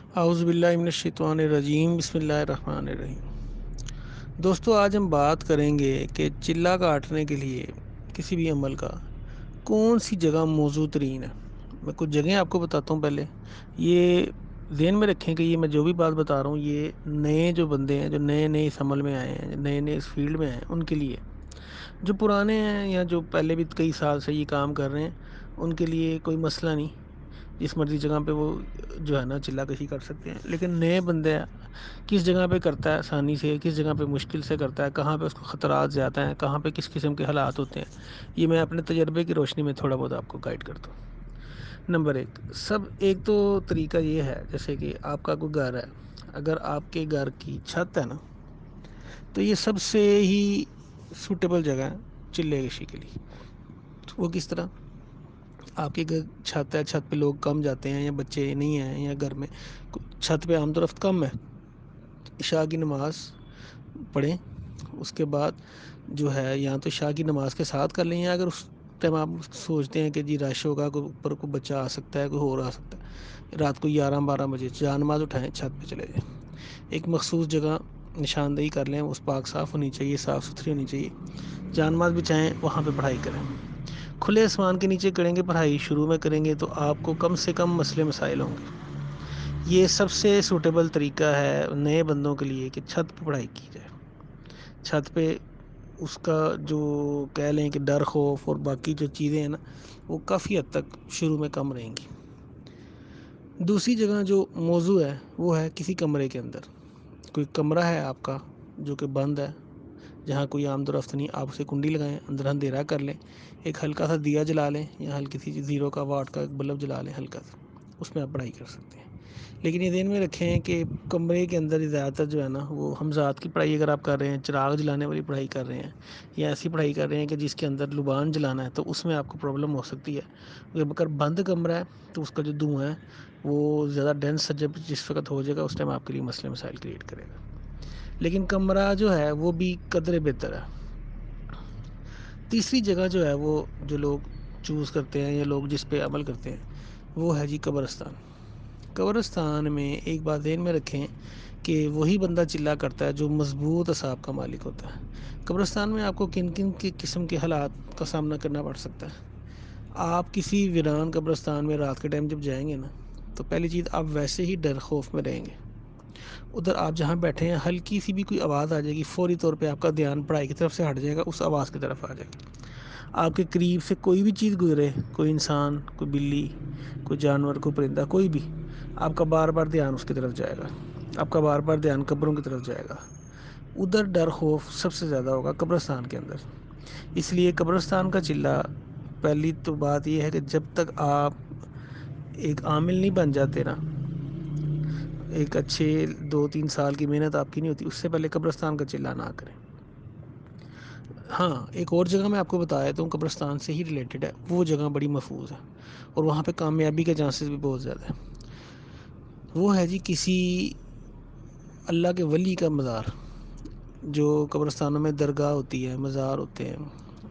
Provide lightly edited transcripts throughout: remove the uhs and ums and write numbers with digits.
اعوذ باللہ من الشیطان الرجیم، بسم اللہ الرحمن الرحیم۔ دوستو، آج ہم بات کریں گے کہ چلہ کاٹنے کے لیے کسی بھی عمل کا کون سی جگہ موزوں ترین ہے۔ میں کچھ جگہیں آپ کو بتاتا ہوں پہلے۔ یہ ذہن میں رکھیں کہ یہ میں جو بھی بات بتا رہا ہوں یہ نئے جو بندے ہیں، جو نئے اس عمل میں آئے ہیں، نئے اس فیلڈ میں آئے ہیں، ان کے لیے۔ جو پرانے ہیں یا جو پہلے بھی کئی سال سے یہ کام کر رہے ہیں، ان کے لیے کوئی مسئلہ نہیں، جس مرضی جگہ پہ وہ جو ہے نا چلہ کشی کر سکتے ہیں۔ لیکن نئے بندے ہیں، کس جگہ پہ کرتا ہے آسانی سے، کس جگہ پہ مشکل سے کرتا ہے، کہاں پہ اس کو خطرات زیادہ ہیں، کہاں پہ کس قسم کے حالات ہوتے ہیں، یہ میں اپنے تجربے کی روشنی میں تھوڑا بہت آپ کو گائیڈ کرتا ہوں۔ نمبر ایک تو طریقہ یہ ہے، جیسے کہ آپ کا کوئی گھر ہے، اگر آپ کے گھر کی چھت ہے نا، تو یہ سب سے ہی سوٹیبل جگہ ہے چلے کشی کے لیے۔ وہ کس طرح؟ آپ کے گھر چھت ہے، چھت پہ لوگ کم جاتے ہیں یا بچے نہیں ہیں، یا گھر میں چھت پہ عام طرف کم ہے، عشاء کی نماز پڑھیں، اس کے بعد جو ہے یا تو عشاء کی نماز کے ساتھ کر لیں، یا اگر اس ٹائم آپ سوچتے ہیں کہ جی رش ہوگا، کوئی اوپر کوئی بچہ آ سکتا ہے، کوئی اور آ سکتا ہے، رات کو 11-12 بجے جان نماز اٹھائیں، چھت پہ چلے جائیں، ایک مخصوص جگہ نشاندہی کر لیں، اس پاک صاف ہونی چاہیے، صاف ستھری ہونی چاہیے، جان نماز بچائیں، وہاں پہ پڑھائی کریں۔ کھلے آسمان کے نیچے کریں گے پڑھائی، شروع میں کریں گے تو آپ کو کم سے کم مسئلے مسائل ہوں گے۔ یہ سب سے سوٹیبل طریقہ ہے نئے بندوں کے لیے کہ چھت پہ پڑھائی کی جائے۔ چھت پہ اس کا جو کہہ لیں کہ ڈر، خوف اور باقی جو چیزیں ہیں نا، وہ کافی حد تک شروع میں کم رہیں گی۔ دوسری جگہ جو موضوع ہے وہ ہے کسی کمرے کے اندر۔ کوئی کمرہ ہے آپ کا جو کہ بند ہے، جہاں کوئی آمد و رفت نہیں، آپ اسے کنڈی لگائیں، اندر اندھیرا کر لیں، ایک ہلکا سا دیا جلا لیں، یا ہلکی سی 0 کا واٹ کا ایک بلب جلا لیں ہلکا سا، اس میں آپ پڑھائی کر سکتے ہیں۔ لیکن یہ ذہن میں رکھیں کہ کمرے کے اندر زیادہ تر جو ہے نا، وہ حمزات کی پڑھائی اگر آپ کر رہے ہیں، چراغ جلانے والی پڑھائی کر رہے ہیں، یا ایسی پڑھائی کر رہے ہیں کہ جس کے اندر لبان جلانا ہے، تو اس میں آپ کو پرابلم ہو سکتی ہے۔ اگر بند کمرہ ہے تو اس کا جو دھواں ہے وہ زیادہ ڈینس جب جس وقت ہو جائے گا، اس ٹائم آپ کے لیے مسئلے مسائل کریٹ کرے گا۔ لیکن کمرہ جو ہے وہ بھی قدرے بہتر ہے۔ تیسری جگہ جو ہے وہ جو لوگ چوز کرتے ہیں یا لوگ جس پہ عمل کرتے ہیں، وہ ہے جی قبرستان۔ قبرستان میں ایک بات ذہن میں رکھیں کہ وہی بندہ چلہ کرتا ہے جو مضبوط اعصاب کا مالک ہوتا ہے۔ قبرستان میں آپ کو کن کن کی قسم کے حالات کا سامنا کرنا پڑ سکتا ہے۔ آپ کسی ویران قبرستان میں رات کے ٹائم جب جائیں گے نا، تو پہلی چیز آپ ویسے ہی ڈر خوف میں رہیں گے۔ ادھر آپ جہاں بیٹھے ہیں ہلکی سی بھی کوئی آواز آ جائے گی، فوری طور پہ آپ کا دھیان پڑھائی کی طرف سے ہٹ جائے گا، اس آواز کی طرف آ جائے گا۔ آپ کے قریب سے کوئی بھی چیز گزرے، کوئی انسان، کوئی بلی، کوئی جانور، کوئی پرندہ، کوئی بھی، آپ کا بار بار دھیان اس کی طرف جائے گا، آپ کا بار بار دھیان قبروں کی طرف جائے گا۔ ادھر ڈر خوف سب سے زیادہ ہوگا قبرستان کے اندر۔ اس لیے قبرستان کا چلہ، پہلی تو بات یہ ہے کہ جب تک آپ ایک عامل نہیں بن جاتے نا، ایک اچھے 2-3 سال کی محنت آپ کی نہیں ہوتی، اس سے پہلے قبرستان کا چلہ نہ کریں۔ ہاں، ایک اور جگہ میں آپ کو بتایا تو قبرستان سے ہی ریلیٹڈ ہے، وہ جگہ بڑی محفوظ ہے اور وہاں پہ کامیابی کے چانسز بھی بہت زیادہ ہیں۔ وہ ہے جی کسی اللہ کے ولی کا مزار۔ جو قبرستانوں میں درگاہ ہوتی ہے، مزار ہوتے ہیں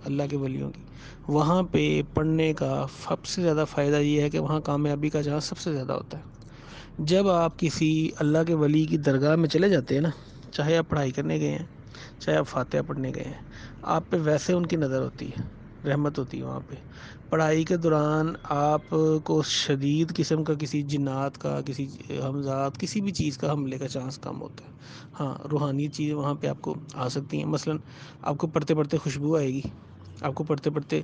اللہ کے ولیوں کی، وہاں پہ پڑھنے کا سب سے زیادہ فائدہ یہ ہے کہ وہاں کامیابی کا چانس سب سے زیادہ ہوتا ہے۔ جب آپ کسی اللہ کے ولی کی درگاہ میں چلے جاتے ہیں نا، چاہے آپ پڑھائی کرنے گئے ہیں، چاہے آپ فاتحہ پڑھنے گئے ہیں، آپ پہ ویسے ان کی نظر ہوتی ہے، رحمت ہوتی ہے وہاں پہ۔ پڑھائی کے دوران آپ کو شدید قسم کا کسی جنات کا، کسی ہمزات، کسی بھی چیز کا حملے کا چانس کم ہوتا ہے۔ ہاں، روحانی چیزیں وہاں پہ آپ کو آ سکتی ہیں، مثلاً آپ کو پڑھتے پڑھتے خوشبو آئے گی، آپ کو پڑھتے پڑھتے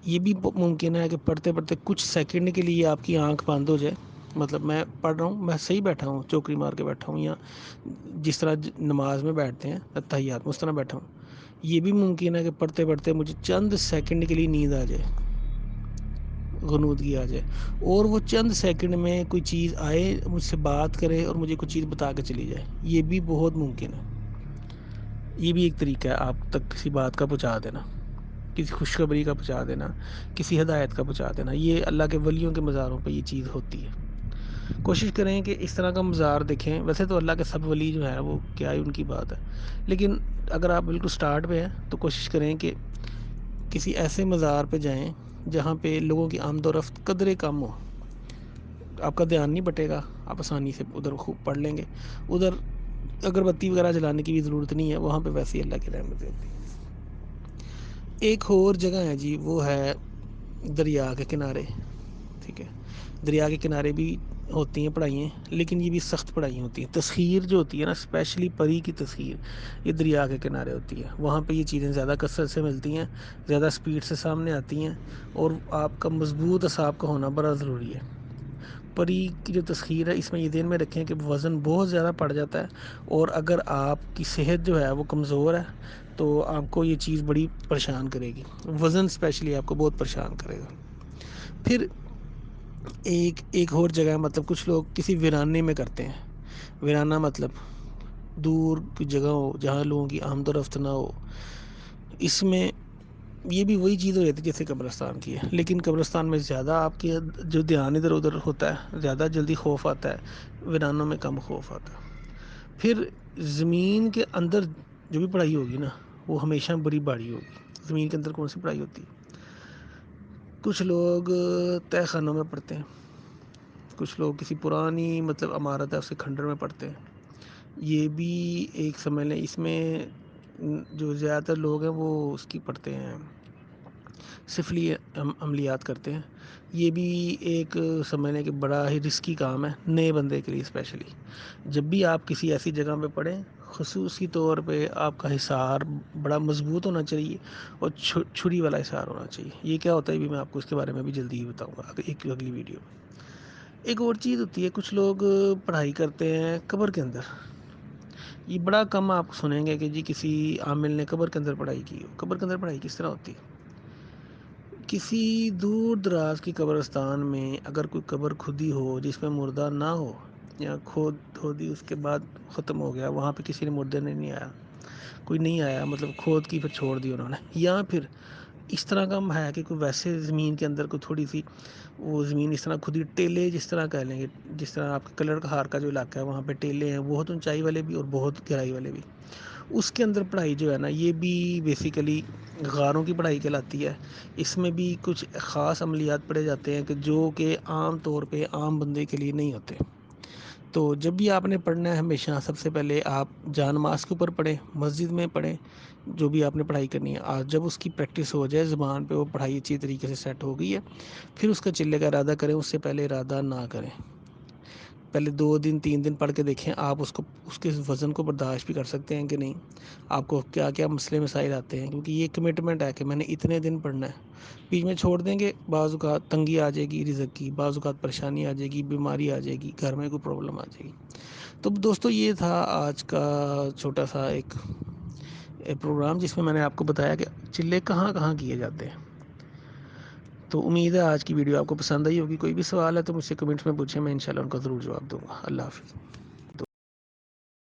یہ بھی ممکن ہے کہ پڑھتے پڑھتے کچھ سیکنڈ کے لیے آپ کی آنکھ بند ہو جائے، مطلب میں پڑھ رہا ہوں، میں صحیح بیٹھا ہوں، چوکری مار کے بیٹھا ہوں، یا جس طرح نماز میں بیٹھتے ہیں اتحیات میں اس طرح بیٹھا ہوں، یہ بھی ممکن ہے کہ پڑھتے پڑھتے مجھے چند سیکنڈ کے لیے نیند آ جائے، غنودگی آ جائے، اور وہ چند سیکنڈ میں کوئی چیز آئے، مجھ سے بات کرے اور مجھے کوئی چیز بتا کے چلی جائے، یہ بھی بہت ممکن ہے۔ یہ بھی ایک طریقہ ہے آپ تک کسی بات کا پہنچا دینا، کسی خوشخبری کا پہنچا دینا، کسی ہدایت کا پہنچا دینا۔ یہ اللہ کے ولیوں کے مزاروں پہ یہ چیز ہوتی ہے۔ کوشش کریں کہ اس طرح کا مزار دیکھیں۔ ویسے تو اللہ کے سب ولی جو ہیں وہ کیا ہی ان کی بات ہے، لیکن اگر آپ بالکل سٹارٹ پہ ہیں تو کوشش کریں کہ کسی ایسے مزار پہ جائیں جہاں پہ لوگوں کی آمد و رفت قدرے کم ہو۔ آپ کا دھیان نہیں بٹے گا، آپ آسانی سے ادھر خوب پڑھ لیں گے. ادھر اگربتی وغیرہ جلانے کی بھی ضرورت نہیں ہے, وہاں پہ ویسے ہی اللہ کی رحمت ہوتی ہے. ایک اور جگہ ہے جی, وہ ہے دریا کے کنارے. ٹھیک ہے, دریا کے کنارے بھی ہوتی ہیں پڑھائیاں, لیکن یہ بھی سخت پڑھائی ہوتی ہیں. تسخیر جو ہوتی ہے نا, اسپیشلی پری کی تسخیر, یہ دریا کے کنارے ہوتی ہے. وہاں پہ یہ چیزیں زیادہ کثرت سے ملتی ہیں, زیادہ سپیڈ سے سامنے آتی ہیں, اور آپ کا مضبوط اعصاب کا ہونا بڑا ضروری ہے. پری کی جو تسخیر ہے, اس میں یہ ذہن میں رکھیں کہ وزن بہت زیادہ پڑ جاتا ہے, اور اگر آپ کی صحت جو ہے وہ کمزور ہے تو آپ کو یہ چیز بڑی پریشان کرے گی. وزن اسپیشلی آپ کو بہت پریشان کرے گا. پھر ایک اور جگہ, مطلب کچھ لوگ کسی ویرانے میں کرتے ہیں. ویرانہ مطلب دور کی جگہ ہو جہاں لوگوں کی آمد و رفت نہ ہو. اس میں یہ بھی وہی چیز ہو جاتی ہے جیسے قبرستان کی ہے, لیکن قبرستان میں زیادہ آپ کے جو دھیان ادھر ادھر ہوتا ہے, زیادہ جلدی خوف آتا ہے. ویرانوں میں کم خوف آتا ہے. پھر زمین کے اندر جو بھی پڑھائی ہوگی نا, وہ ہمیشہ بڑی بھاری ہوگی. زمین کے اندر کون سی پڑھائی ہوتی ہے؟ کچھ لوگ تہہ خانوں میں پڑھتے ہیں, کچھ لوگ کسی پرانی مطلب عمارت ہے اس کے کھنڈر میں پڑھتے ہیں. یہ بھی ایک سمجھ لیں, اس میں جو زیادہ تر لوگ ہیں وہ اس کی پڑھتے ہیں, سفلی عملیات کرتے ہیں. یہ بھی ایک سمجھنے کہ بڑا ہی رسکی کام ہے نئے بندے کے لیے اسپیشلی. جب بھی آپ کسی ایسی جگہ پہ پڑھیں, خصوصی طور پہ آپ کا حصار بڑا مضبوط ہونا چاہیے, اور چھری والا حصار ہونا چاہیے. یہ کیا ہوتا ہے بھی میں آپ کو اس کے بارے میں بھی جلدی ہی بتاؤں گا ایک اگلی ویڈیو میں. ایک اور چیز ہوتی ہے, کچھ لوگ پڑھائی کرتے ہیں قبر کے اندر. یہ بڑا کم آپ سنیں گے کہ جی کسی عامل نے قبر کے اندر پڑھائی کی ہو. قبر کے اندر پڑھائی کس طرح ہوتی ہے؟ کسی دور دراز کی قبرستان میں اگر کوئی قبر کھدی ہو جس میں مردہ نہ ہو, یا کھودی اس کے بعد ختم ہو گیا, وہاں پہ کسی نے مردے نے نہیں آیا, کوئی نہیں آیا, مطلب کھود کی پھر چھوڑ دی انہوں نے, یا پھر اس طرح کا ہے کہ کوئی ویسے زمین کے اندر کوئی تھوڑی سی وہ زمین اس طرح کھدی, ٹیلے جس طرح کہہ لیں گے, جس طرح آپ کے کلر کا ہار کا جو علاقہ ہے وہاں پہ ٹیلے ہیں, بہت اونچائی والے بھی اور بہت گہرائی والے بھی. اس کے اندر پڑھائی جو ہے نا, یہ بھی بیسیکلی غاروں کی پڑھائی کہلاتی ہے. اس میں بھی کچھ خاص عملیات پڑھے جاتے ہیں کہ جو کہ عام طور پہ عام بندے کے لیے نہیں ہوتے. تو جب بھی آپ نے پڑھنا ہے, ہمیشہ سب سے پہلے آپ جان نماز کے اوپر پڑھیں, مسجد میں پڑھیں, جو بھی آپ نے پڑھائی کرنی ہے. آج جب اس کی پریکٹس ہو جائے, زبان پہ وہ پڑھائی اچھی طریقے سے سیٹ ہو گئی ہے, پھر اس کا چلے کا ارادہ کریں. اس سے پہلے ارادہ نہ کریں. پہلے 2 دن 3 دن پڑھ کے دیکھیں آپ اس کے وزن کو برداشت بھی کر سکتے ہیں کہ نہیں, آپ کو کیا کیا مسئلے مسائل آتے ہیں. کیونکہ یہ کمٹمنٹ ہے کہ میں نے اتنے دن پڑھنا ہے. بیچ میں چھوڑ دیں گے, بعض اوقات تنگی آ جائے گی رزق کی, بعض اوقات پریشانی آ جائے گی, بیماری آ جائے گی, گھر میں کوئی پرابلم آ جائے گی. تو دوستو یہ تھا آج کا چھوٹا سا ایک پروگرام, جس میں نے آپ کو بتایا کہ چلے کہاں کہاں کیے جاتے ہیں. تو امید ہے آج کی ویڈیو آپ کو پسند آئی ہوگی. کوئی بھی سوال ہے تو مجھ سے کمنٹس میں پوچھیں, میں انشاءاللہ ان کا ضرور جواب دوں گا. اللہ حافظ.